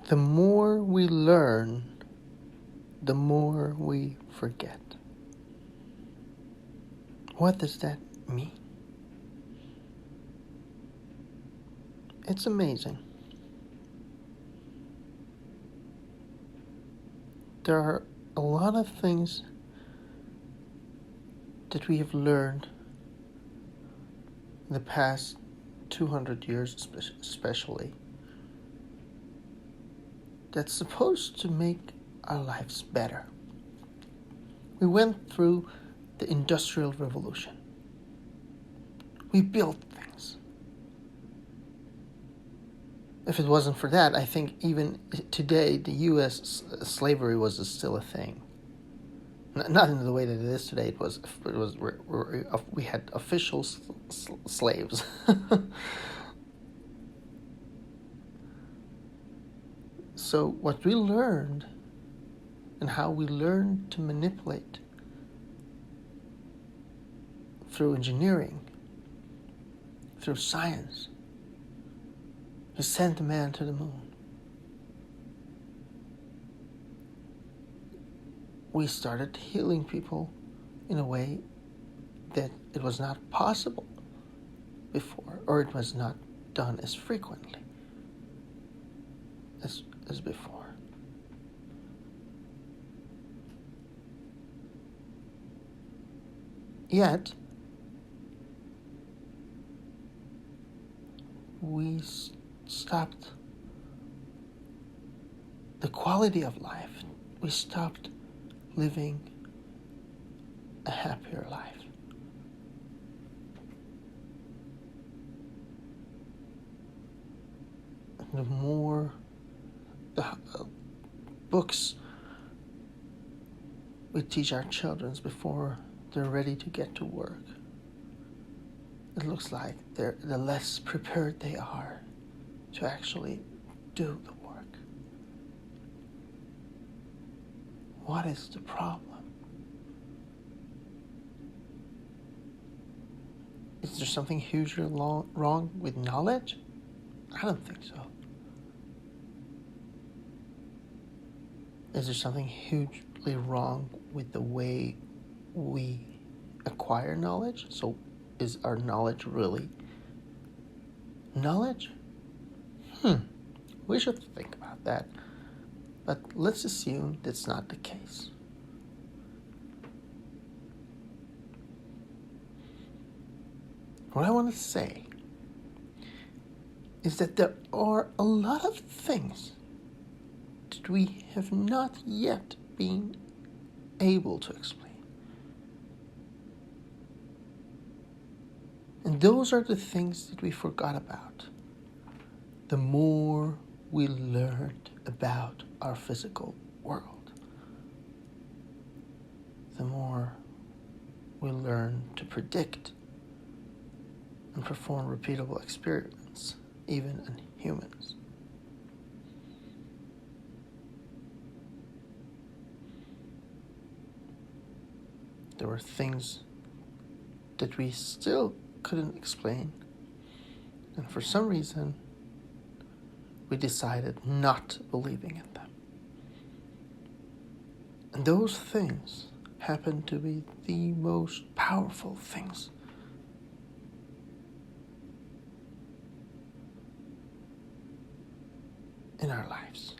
The more we learn, the more we forget. What does that mean? It's amazing. There are a lot of things that we have learned in the past 200 years especially, that's supposed to make our lives better. We went through the Industrial Revolution. We built things. If it wasn't for that, I think even today the U.S. slavery was still a thing. Not in the way that it is today. We had official slaves. So what we learned and how we learned to manipulate through engineering, through science, to send a man to the moon. We started healing people in a way that it was not possible before, or it was not done as frequently as before. Yet, we stopped the quality of life. We stopped living a happier life. The more the books we teach our children before they're ready to get to work, it looks like the less prepared they are to actually do the work. What is the problem? Is there something hugely wrong with knowledge? I don't think so. Is there something hugely wrong with the way we acquire knowledge? So is our knowledge really knowledge? We should think about that. But let's assume that's not the case. What I want to say is that there are a lot of things that we have not yet been able to explain. And those are the things that we forgot about. The more we learned about our physical world, the more we learn to predict and perform repeatable experiments, even in humans. There were things that we still couldn't explain, and for some reason, we decided not believing in them. And those things happen to be the most powerful things in our lives.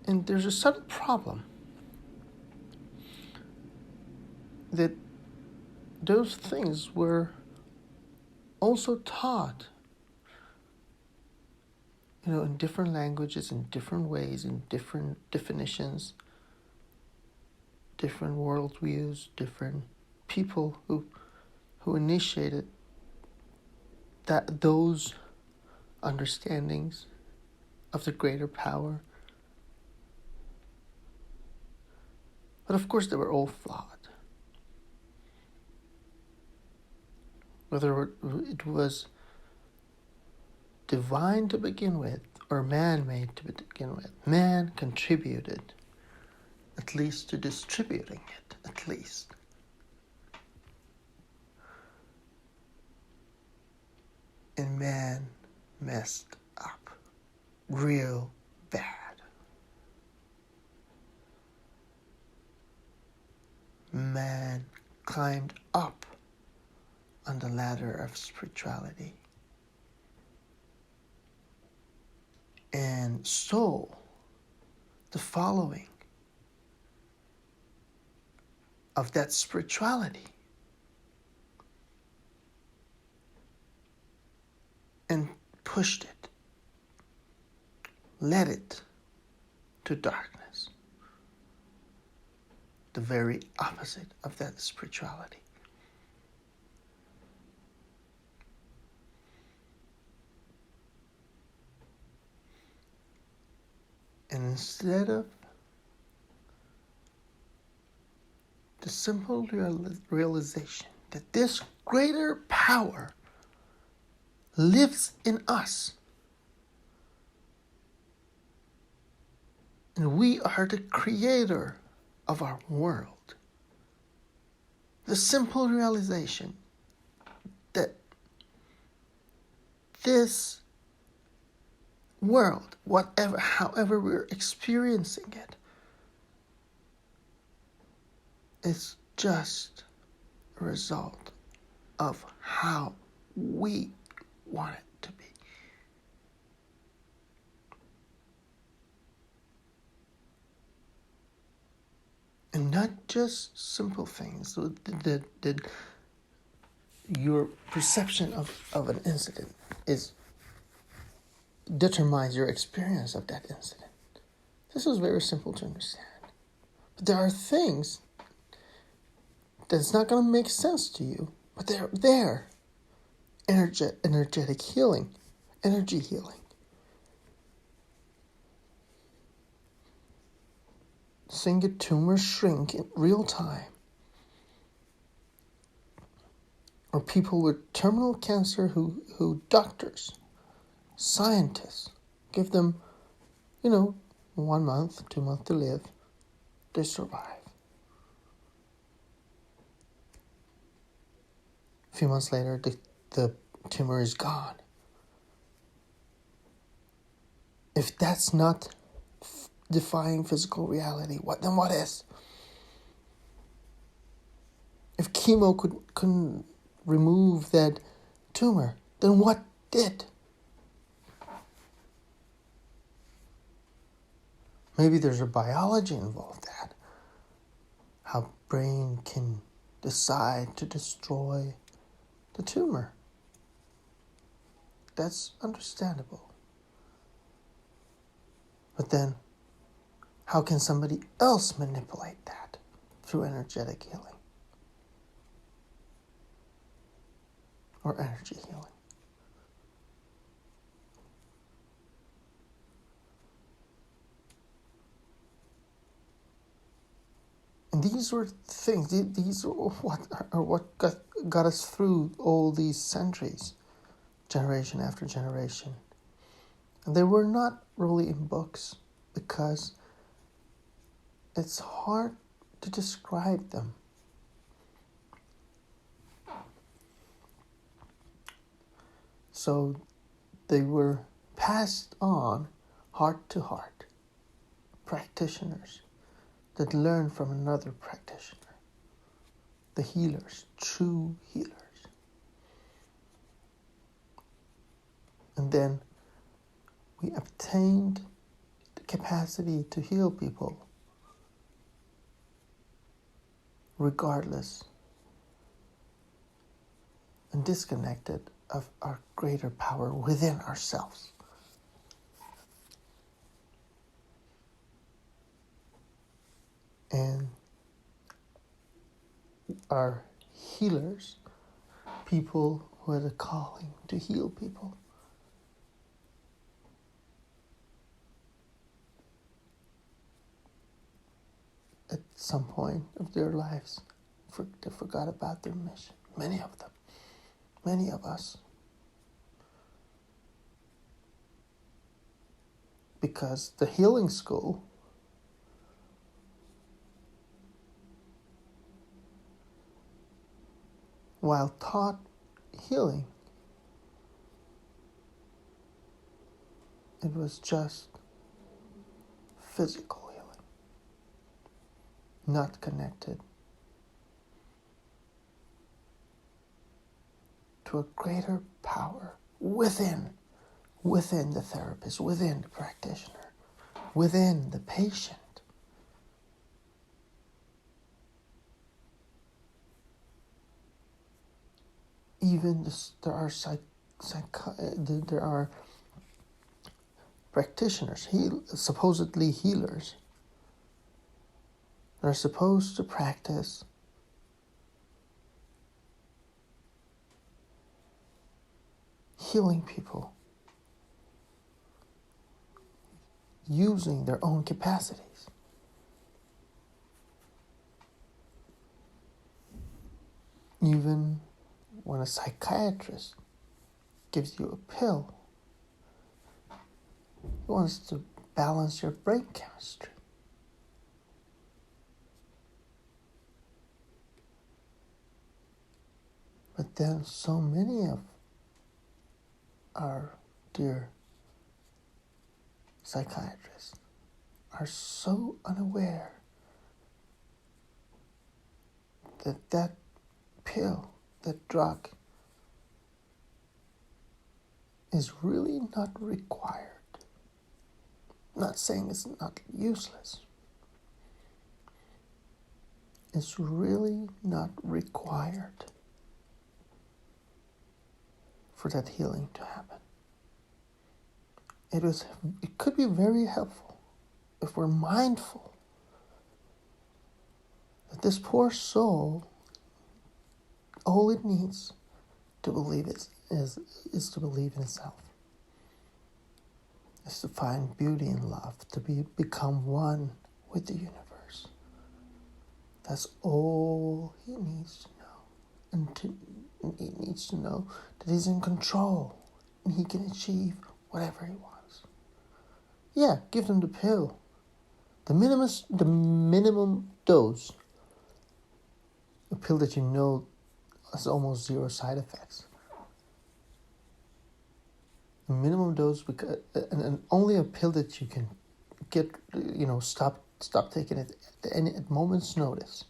And there's a sudden problem that those things were also taught, in different languages, in different ways, in different definitions, different worldviews, different people who initiated those understandings of the greater power. But of course they were all flawed. Whether it was divine to begin with or man-made to begin with, man contributed at least to distributing it, at least. And man messed up real bad. Man climbed up on the ladder of spirituality and stole the following of that spirituality and pushed it, led it to darkness, the very opposite of that spirituality. And instead of the simple realization that this greater power lives in us, and we are the creator of our world, the simple realization that this world, however we're experiencing it, is just a result of how we want it to be. And not just simple things. So that your perception of an incident determines your experience of that incident. This is very simple to understand. But there are things that's not going to make sense to you, but they're there. Energetic healing, energy healing. Seeing a tumor shrink in real time. Or people with terminal cancer who doctors, scientists, give them, 1 month, 2 months to live. They survive. A few months later, the tumor is gone. If that's not defying physical reality, then what is? If chemo couldn't remove that tumor, then what did? Maybe there's a biology involved that. How brain can decide to destroy the tumor. That's understandable. But then, how can somebody else manipulate that through energetic healing? Or energy healing? And these were things, these are what got us through all these centuries, generation after generation. And they were not really in books because it's hard to describe them. So they were passed on heart to heart, practitioners that learn from another practitioner, the healers, true healers. And then we obtained the capacity to heal people regardless and disconnected of our greater power within ourselves. And our healers, people who had a calling to heal people, at some point of their lives, they forgot about their mission. Many of them, many of us. Because the healing school while taught healing, It was just physical healing, not connected to a greater power within the therapist, within the practitioner, within the patient. Even there are practitioners, supposedly healers, that are supposed to practice healing people using their own capacities. Even when a psychiatrist gives you a pill, he wants to balance your brain chemistry. But then so many of our dear psychiatrists are so unaware that that pill, that drug, is really not required. I'm not saying it's not useless. It's really not required for that healing to happen. It could be very helpful if we're mindful that this poor soul, all it needs to believe is to believe in itself. Is to find beauty in love, to become one with the universe. That's all he needs to know. And he needs to know that he's in control and he can achieve whatever he wants. Yeah, give them the pill. The minimum dose. A pill that you know has almost zero side effects. The minimum dose, because, and only a pill that you can get, stop taking it at moment's notice.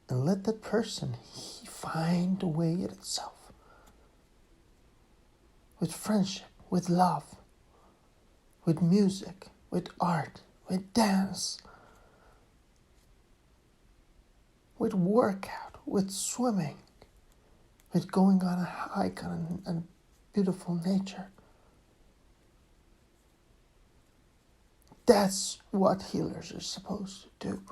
And let that person find a way in itself. With friendship, with love, with music, with art, with dance, with workout, with swimming, with going on a hike and beautiful nature. That's what healers are supposed to do.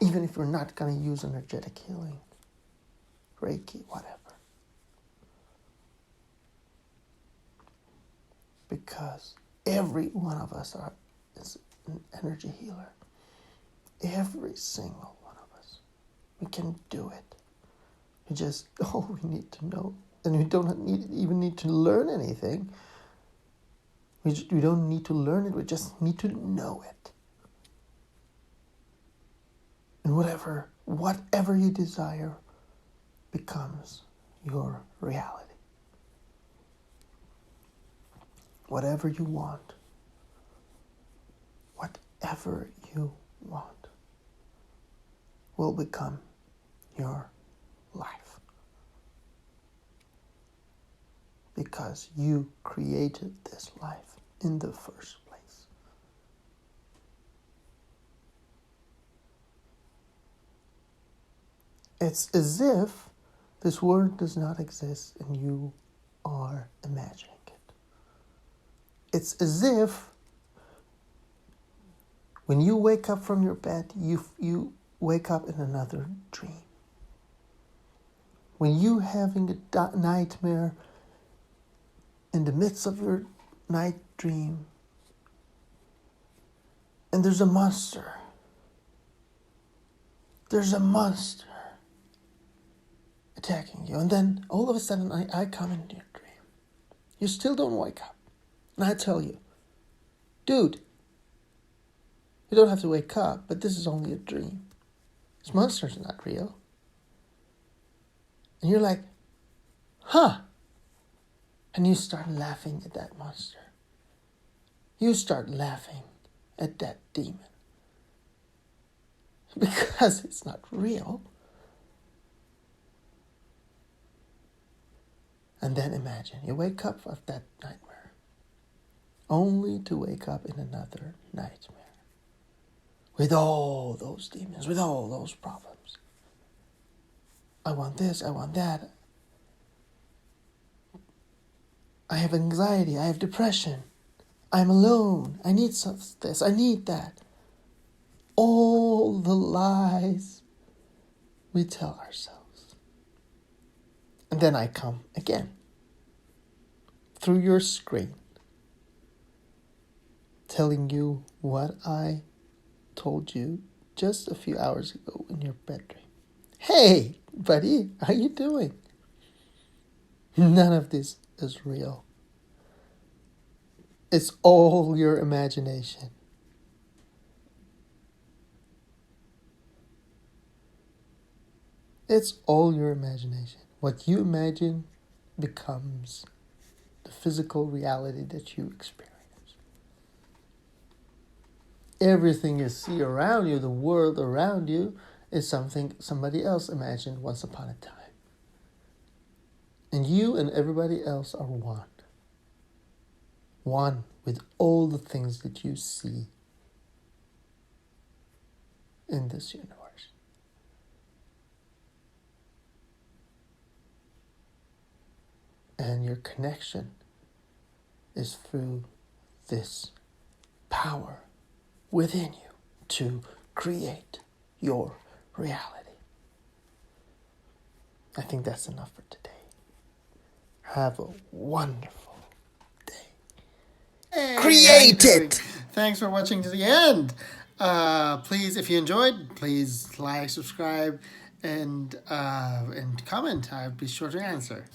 Even if we're not going to use energetic healing, Reiki, whatever. Because every one of us is an energy healer. Every single one of us. We can do it. All we need to know, and we don't even need to learn anything. We don't need to learn it, we just need to know it. And whatever you desire becomes your reality. Whatever you want will become your life. Because you created this life in the first place. It's as if this world does not exist and you are imagining it. It's as if when you wake up from your bed, you wake up in another dream. When you having a nightmare, in the midst of your night dream, and there's a monster. There's a monster attacking you. And then all of a sudden I come into your dream. You still don't wake up. And I tell you, dude, you don't have to wake up, but this is only a dream. This monster's not real. And you're like, huh? And you start laughing at that monster. You start laughing at that demon. Because it's not real. And then imagine you wake up of that nightmare, only to wake up in another nightmare. With all those demons, with all those problems. I want this, I want that. I have anxiety, I have depression. I'm alone, I need this, I need that. All the lies we tell ourselves. And then I come again, through your screen, telling you what I told you just a few hours ago in your bedroom. Hey, buddy, how you doing? None of this is real. It's all your imagination. It's all your imagination. What you imagine becomes the physical reality that you experience. Everything you see around you, the world around you, is something somebody else imagined once upon a time. And you and everybody else are one. One with all the things that you see in this universe. And your connection is through this power within you to create your reality. I think that's enough for today. Have a wonderful day. Hey, create it! Thanks for watching to the end. Please, if you enjoyed, please like, subscribe, and comment. I'll be sure to answer.